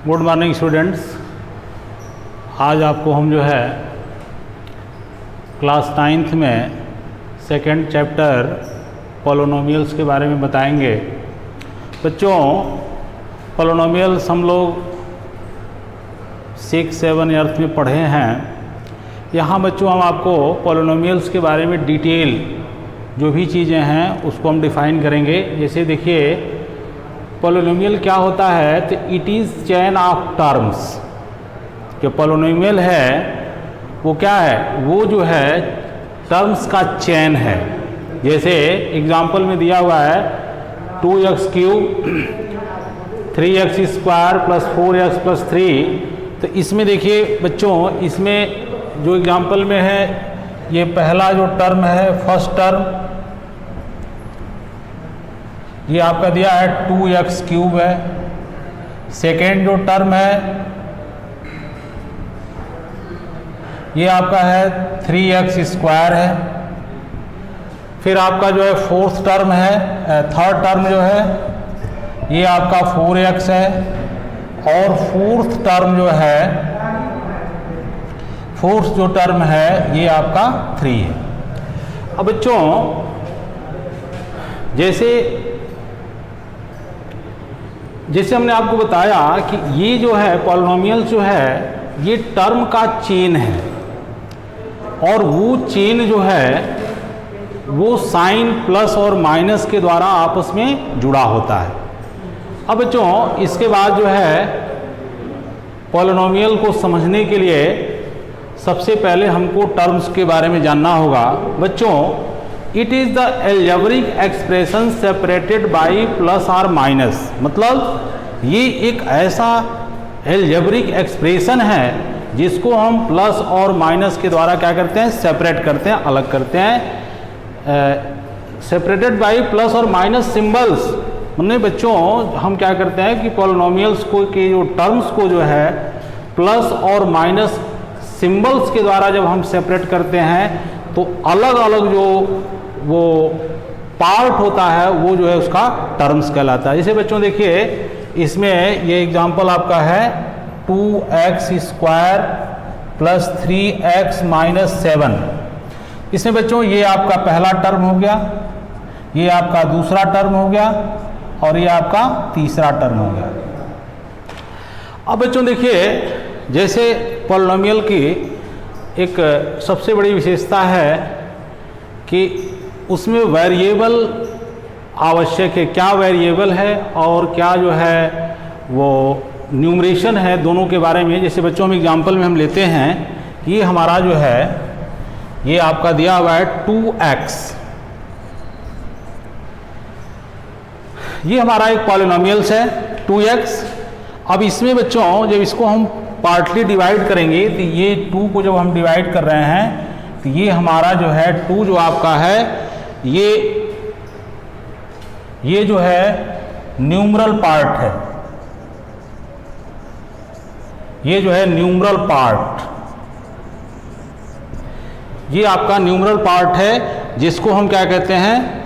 Good morning students. आज आपको हम जो है क्लास 9th में सेकेंड चैप्टर पॉलिनोमियल्स के बारे में बताएंगे। बच्चों, पॉलिनोमियल्स हम लोग 6, 7 ईयर्स में पढ़े हैं। यहाँ बच्चों हम आपको पॉलिनोमियल्स के बारे में डिटेल जो भी चीज़ें हैं उसको हम डिफ़ाइन करेंगे। जैसे देखिए, पॉलिनोमियल क्या होता है, तो it is chain of terms. जो पॉलिनोमियल है वो क्या है, वो जो है टर्म्स का चेन है। जैसे एग्जांपल में दिया हुआ है 2x³ 3x² + 4x + 3। तो इसमें देखिए बच्चों, इसमें जो एग्जांपल में है, ये पहला जो टर्म है, फर्स्ट टर्म, ये आपका दिया है 2x³ है। सेकेंड जो टर्म है ये आपका है 3x² है। फिर आपका जो है फोर्थ टर्म है, थर्ड टर्म जो है ये आपका 4x है। और फोर्थ टर्म जो है, फोर्थ जो टर्म है ये आपका 3 है। अब बच्चों, जैसे हमने आपको बताया कि ये जो है पॉलिनोमियल जो है ये टर्म का चेन है, और वो चेन जो है वो साइन प्लस और माइनस के द्वारा आपस में जुड़ा होता है। अब बच्चों, इसके बाद जो है पॉलिनोमियल को समझने के लिए सबसे पहले हमको टर्म्स के बारे में जानना होगा। बच्चों, it is the algebraic expression separated by plus और माइनस। मतलब ये एक ऐसा एल्जेब्रिक एक्सप्रेशन है जिसको हम प्लस और माइनस के द्वारा क्या करते हैं, सेपरेट करते हैं, अलग करते हैं। सेपरेटेड बाई प्लस और माइनस सिंबल्स। मतलब बच्चों, हम क्या करते हैं कि पॉलिनोमियल्स को के जो टर्म्स को जो है प्लस और माइनस सिंबल्स के द्वारा जब हम सेपरेट करते हैं तो अलग अलग जो वो पार्ट होता है वो जो है उसका टर्म्स कहलाता है। जैसे बच्चों देखिए, इसमें ये एग्जांपल आपका है 2x² + 3x - 7। इसमें बच्चों ये आपका पहला टर्म हो गया, ये आपका दूसरा टर्म हो गया, और ये आपका तीसरा टर्म हो गया। अब बच्चों देखिए, जैसे पॉलिनोमियल की एक सबसे बड़ी विशेषता है कि उसमें वेरिएबल आवश्यक है। क्या वेरिएबल है और क्या जो है वो न्यूमरेशन है, दोनों के बारे में। जैसे बच्चों में एग्जांपल में हम लेते हैं कि ये हमारा जो है ये आपका दिया हुआ है 2x। ये हमारा एक पॉलिनोमियल्स है 2x। अब इसमें बच्चों जब इसको हम पार्टली डिवाइड करेंगे तो ये 2 को जब हम डिवाइड कर रहे हैं तो ये हमारा जो है 2 जो आपका है ये जो है न्यूमरल पार्ट है। ये जो है न्यूमरल पार्ट, ये आपका न्यूमरल पार्ट है, जिसको हम क्या कहते हैं,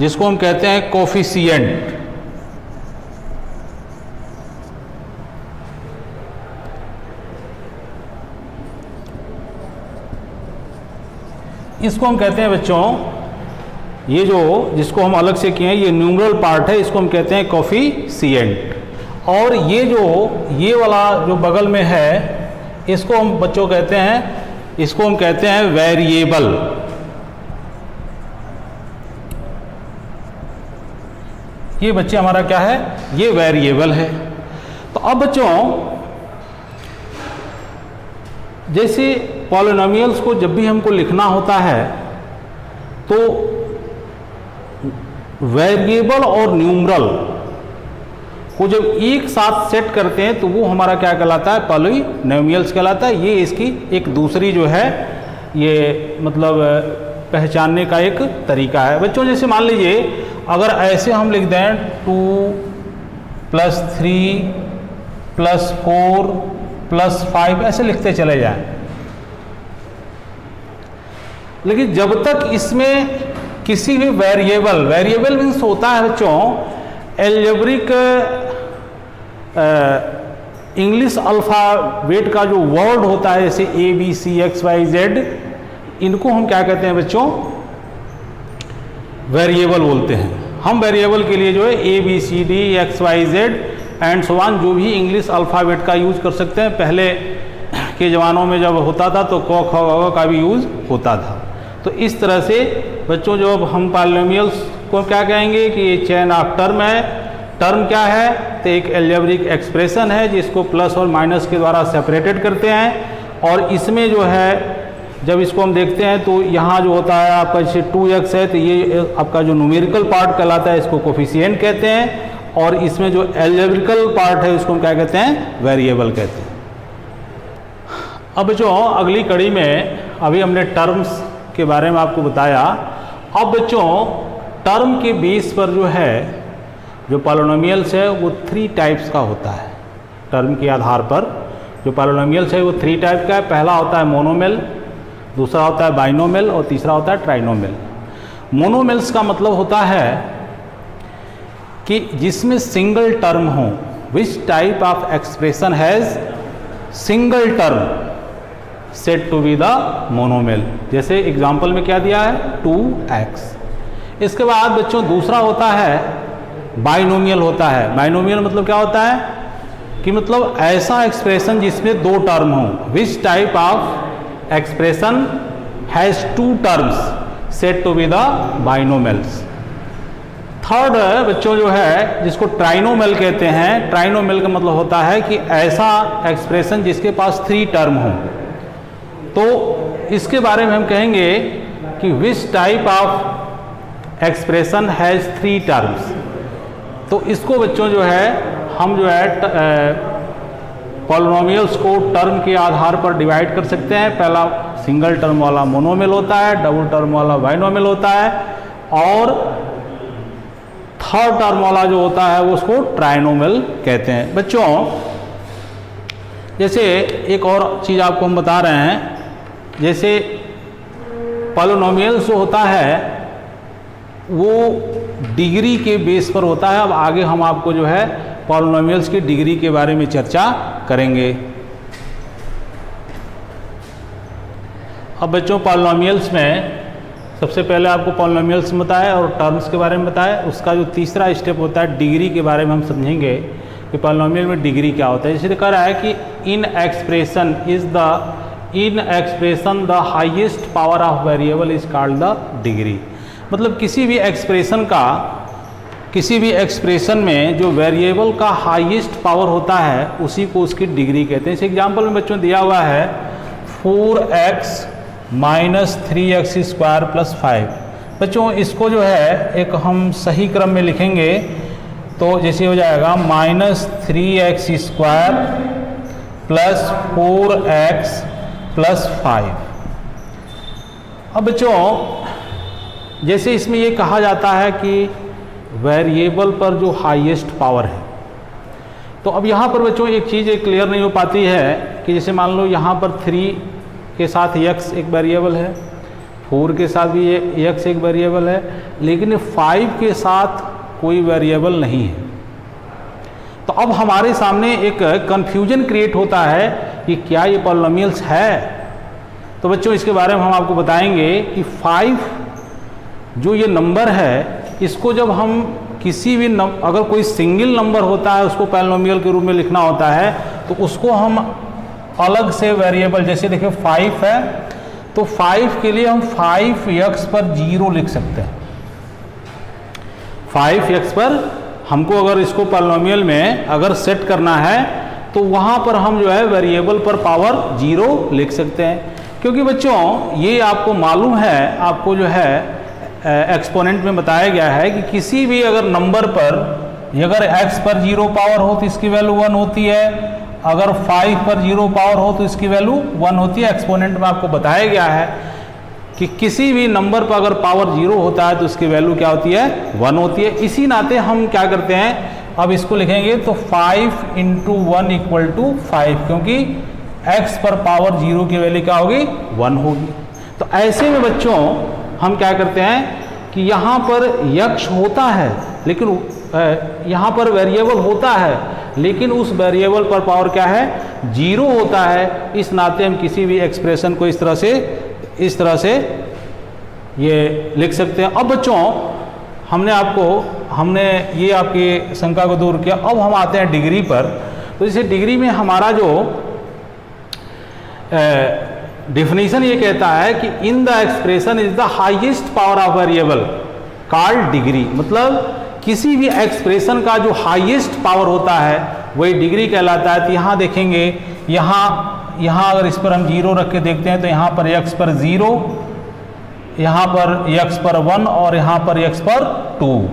जिसको हम कहते हैं कोफिशिएंट। इसको हम कहते हैं बच्चों, ये जो जिसको हम अलग से किए हैं ये न्यूमरल पार्ट है, इसको हम कहते हैं कोफिशिएंट। और ये जो ये वाला जो बगल में है इसको हम बच्चों कहते हैं, इसको हम कहते हैं वेरिएबल। ये बच्चे हमारा क्या है, ये वेरिएबल है। तो अब बच्चों, जैसे पॉलिनोमियल्स को जब भी हमको लिखना होता है तो वेरिएबल और न्यूमरल को जब एक साथ सेट करते हैं तो वो हमारा क्या कहलाता है, पॉलिनोमियल्स कहलाता है। ये इसकी एक दूसरी जो है ये मतलब पहचानने का एक तरीका है। बच्चों जैसे मान लीजिए अगर ऐसे हम लिख दें 2 + 3 + 4 + 5 ऐसे लिखते चले जाएं, लेकिन जब तक इसमें किसी भी वेरिएबल मीन्स होता है बच्चों एल्जेब्रिक इंग्लिश अल्फ़ाबेट का जो वर्ड होता है जैसे ABCXYZ, इनको हम क्या कहते हैं बच्चों? वेरिएबल बोलते हैं। हम वेरिएबल के लिए जो है ABCDXYZ एंड सो ऑन जो भी इंग्लिश अल्फ़ाबेट का यूज़ कर सकते हैं। पहले के ज़मानों में जब होता था तो क ख ग का भी यूज़ होता था। तो इस तरह से बच्चों जब हम पॉलिनोमियल्स को क्या कहेंगे कि ये चेन ऑफ टर्म है। टर्म क्या है? तो एक अलजेब्रिक एक्सप्रेशन है जिसको प्लस और माइनस के द्वारा सेपरेटेड करते हैं। और इसमें जो है जब इसको हम देखते हैं तो यहाँ जो होता है आपका जैसे 2x है तो ये आपका जो न्यूमेरिकल पार्ट कहलाता है, इसको कोफिशिएंट कहते हैं। और इसमें जो अलजेब्रिकल पार्ट है उसको हम क्या कहते हैं? वेरिएबल कहते हैं। अब बच्चों अगली कड़ी में अभी हमने टर्म्स के बारे में आपको बताया। अब बच्चों टर्म के बेस पर जो है जो पॉलिनोमियल्स है वो 3 टाइप्स का होता है। टर्म के आधार पर जो पॉलिनोमियल्स है वो 3 टाइप का है। पहला होता है मोनोमियल, दूसरा होता है बाइनोमियल और तीसरा होता है ट्राइनोमियल। मोनोमियल्स का मतलब होता है कि जिसमें सिंगल टर्म हो। Which type of expression has single term said to be the monomial. जैसे एग्जाम्पल में क्या दिया है? 2x। इसके बाद बच्चों दूसरा होता है बाइनोमियल होता है। बाइनोमियल मतलब क्या होता है कि मतलब ऐसा एक्सप्रेशन जिसमें 2 टर्म हो। Which type of expression has 2 terms said to be the binomials. Third बच्चों जो है जिसको ट्राइनोमियल कहते हैं। ट्राइनोमियल का मतलब होता है कि ऐसा एक्सप्रेशन जिसके पास 3 टर्म हो। तो इसके बारे में हम कहेंगे कि विच type of expression has 3 terms. तो इसको बच्चों जो है हम जो है पॉलिनोमियल्स को टर्म के आधार पर डिवाइड कर सकते हैं। पहला सिंगल टर्म वाला मोनोमियल होता है, डबल टर्म वाला बाइनोमियल होता है और थर्ड टर्म वाला जो होता है वो उसको ट्राइनोमियल कहते हैं। बच्चों जैसे एक और चीज़ आपको हम बता रहे हैं, जैसे पॉलिनोमियल्स जो होता है वो डिग्री के बेस पर होता है। अब आगे हम आपको जो है पॉलिनोमियल्स की डिग्री के बारे में चर्चा करेंगे। अब बच्चों पॉलिनोमियल्स में सबसे पहले आपको पॉलिनोमियल्स बताया और टर्म्स के बारे में बताया। उसका जो तीसरा स्टेप होता है डिग्री के बारे में हम समझेंगे कि पॉलिनोमियल में डिग्री क्या होता है। जैसे कह रहा है कि in expression the highest power of variable is called the degree. मतलब किसी भी एक्सप्रेशन में जो वेरिएबल का हाईएस्ट पावर होता है उसी को उसकी डिग्री कहते हैं। इस एग्जाम्पल में बच्चों दिया हुआ है 4x minus 3x square plus 5। बच्चों इसको जो है एक हम सही क्रम में लिखेंगे तो जैसे हो जाएगा -3x square plus 4x plus 5। अब बच्चों जैसे इसमें ये कहा जाता है कि वेरिएबल पर जो हाईएस्ट पावर है, तो अब यहाँ पर बच्चों एक चीज़ क्लियर नहीं हो पाती है कि जैसे मान लो यहाँ पर 3 के साथ x एक वेरिएबल है, 4 के साथ भी x एक वेरिएबल है, लेकिन 5 के साथ कोई वेरिएबल नहीं है। तो अब हमारे सामने एक कन्फ्यूजन क्रिएट होता है कि क्या ये पॉलिनोमियल्स है। तो बच्चों इसके बारे में हम आपको बताएंगे कि 5 जो ये नंबर है इसको जब हम किसी भी अगर कोई सिंगल नंबर होता है उसको पॉलिनोमियल के रूप में लिखना होता है तो उसको हम अलग से वेरिएबल, जैसे देखिए 5 है तो 5 के लिए हम 5x पर 0 लिख सकते हैं। 5x पर हमको अगर इसको पॉलिनोमियल में अगर सेट करना है तो वहाँ पर हम जो है वेरिएबल पर पावर 0 लिख सकते हैं। क्योंकि बच्चों ये आपको मालूम है, आपको जो है एक्सपोनेंट में बताया गया है कि किसी भी अगर नंबर पर अगर x पर 0 पावर हो तो इसकी वैल्यू 1 होती है, अगर 5 पर 0 पावर हो तो इसकी वैल्यू 1 होती है। एक्सपोनेंट में आपको बताया गया है कि किसी भी नंबर पर अगर पावर 0 होता है तो उसकी वैल्यू क्या होती है? 1 होती है। इसी नाते हम क्या करते हैं, अब इसको लिखेंगे तो 5 × 1 = 5, क्योंकि x पर पावर 0 की वैल्यू क्या होगी? 1 होगी। तो ऐसे में बच्चों हम क्या करते हैं कि यहाँ पर यक्ष होता है लेकिन यहाँ पर वेरिएबल होता है, लेकिन उस वेरिएबल पर पावर क्या है, 0 होता है। इस नाते हम किसी भी एक्सप्रेशन को इस तरह से ये लिख सकते हैं। अब बच्चों हमने ये आपकी शंका को दूर किया। अब हम आते हैं डिग्री पर। तो जैसे डिग्री में हमारा जो डेफिनेशन ये कहता है कि in the expression is the highest power of variable called degree. मतलब किसी भी एक्सप्रेशन का जो हाईएस्ट पावर होता है वही डिग्री कहलाता है। तो यहाँ देखेंगे, यहाँ अगर इस पर हम 0 रख के देखते हैं तो यहाँ पर x पर 0, यहाँ पर x पर 1 और यहाँ पर x पर 2।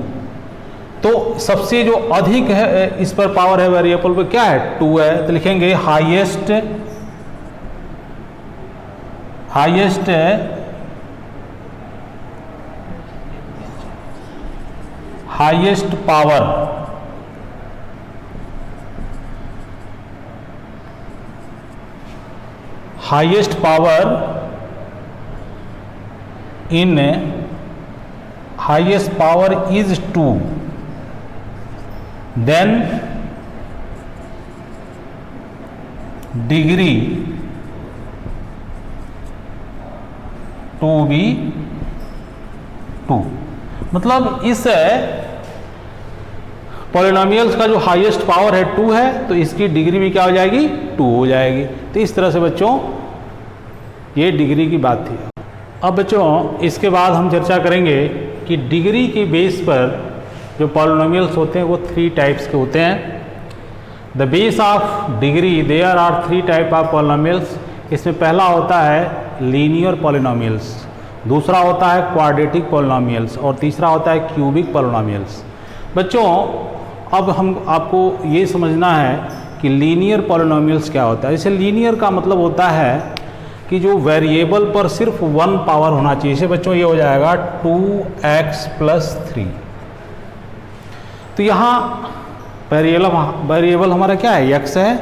तो सबसे जो अधिक है इस पर पावर है वेरिएबल पर क्या है, 2 है। तो लिखेंगे highest power is 2, then degree to be 2। मतलब इस पॉलिनोमियल्स का जो हाईएस्ट पावर है 2 है, तो इसकी डिग्री भी क्या हो जाएगी, 2 हो जाएगी। तो इस तरह से बच्चों ये डिग्री की बात थी। अब बच्चों इसके बाद हम चर्चा करेंगे कि डिग्री की बेस पर जो पॉलिनोमियल्स होते हैं वो 3 टाइप्स के होते हैं। The base of degree there are 3 type of polynomials. इसमें पहला होता है लीनियर पॉलिनोमियल्स, दूसरा होता है क्वाड्रेटिक पॉलिनोमियल्स और तीसरा होता है क्यूबिक पॉलिनोमियल्स। बच्चों अब आपको ये समझना है कि लीनियर पॉलिनोमियल्स क्या होता है। जैसे लीनियर का मतलब होता है कि जो वेरिएबल पर सिर्फ 1 पावर होना चाहिए। जैसे बच्चों ये हो जाएगा 2x + 3। तो यहाँ वेरिएबल हमारा क्या है, x है,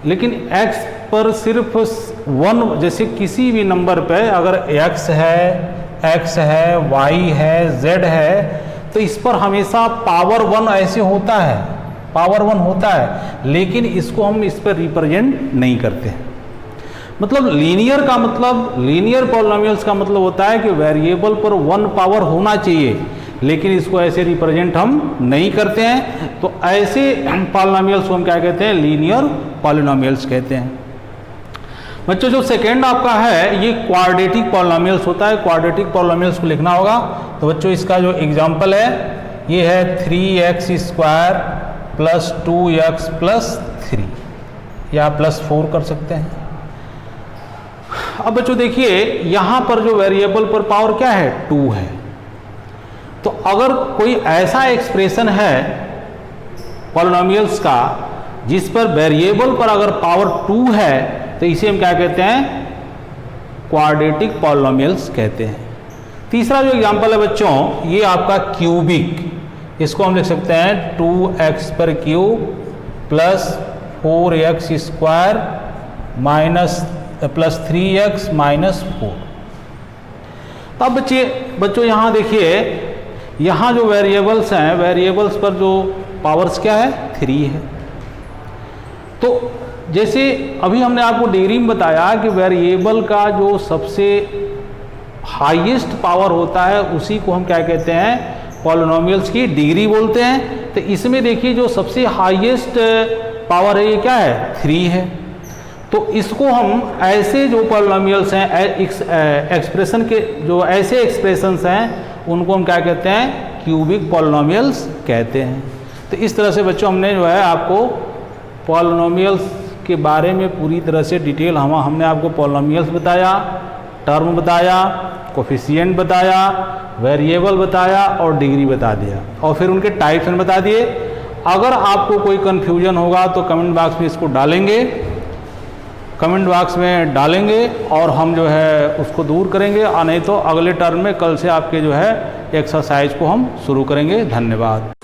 लेकिन x पर सिर्फ 1, जैसे किसी भी नंबर पे अगर x है, y है, z है, तो इस पर हमेशा पावर 1 ऐसे होता है, पावर 1 होता है, लेकिन इसको हम इस पर रिप्रेजेंट नहीं करते हैं। मतलब लीनियर पॉलिनोमियल्स का मतलब होता है कि वेरिएबल पर 1 पावर होना चाहिए, लेकिन इसको ऐसे रिप्रेजेंट हम नहीं करते हैं। तो ऐसे पॉलिनोमियल्स को हम क्या कहते हैं, लीनियर पॉलिनोमियल्स कहते हैं। बच्चों जो सेकेंड आपका है ये क्वाड्रेटिक पॉलिनोमियल्स होता है। क्वाड्रेटिक पॉलिनोमियल्स को लिखना होगा। तो बच्चों इसका जो एग्जांपल है ये है 3x² + 2x + 3, या +4 कर सकते हैं। अब बच्चों देखिए यहाँ पर जो वेरिएबल पर पावर क्या है, 2 है। तो अगर कोई ऐसा एक्सप्रेशन है पॉलिनोमियल्स का जिस पर वेरिएबल पर अगर पावर 2 है, तो इसे हम क्या कहते हैं, क्वाड्रेटिक पॉलिनोमियल्स कहते हैं। तीसरा जो एग्जांपल है बच्चों ये आपका क्यूबिक। इसको हम लिख सकते हैं 2x³ + 4x² + 3x - 4। तब बच्चों यहाँ देखिए, यहाँ जो वेरिएबल्स हैं, वेरिएबल्स पर जो पावर्स क्या है, 3 है। तो जैसे अभी हमने आपको डिग्री में बताया कि वेरिएबल का जो सबसे हाईएस्ट पावर होता है उसी को हम क्या कहते हैं, पॉलिनोमियल्स की डिग्री बोलते हैं। तो इसमें देखिए जो सबसे हाईएस्ट पावर है ये क्या है, 3 है। तो इसको हम ऐसे जो पॉलिनोमियल्स हैं, एक्सप्रेशन के जो ऐसे एक्सप्रेशंस हैं उनको हम क्या कहते हैं, क्यूबिक पॉलिनोमियल्स कहते हैं। तो इस तरह से बच्चों हमने जो है आपको पॉलिनोमियल्स के बारे में पूरी तरह से डिटेल हमने आपको पॉलिनोमियल्स बताया, टर्म बताया, कोफिशिएंट बताया, वेरिएबल बताया और डिग्री बता दिया, और फिर उनके टाइप्स में बता दिए। अगर आपको कोई कन्फ्यूजन होगा तो कमेंट बॉक्स में इसको डालेंगे, और हम जो है उसको दूर करेंगे, और नहीं तो अगले टर्म में कल से आपके जो है एक्सरसाइज को हम शुरू करेंगे। धन्यवाद।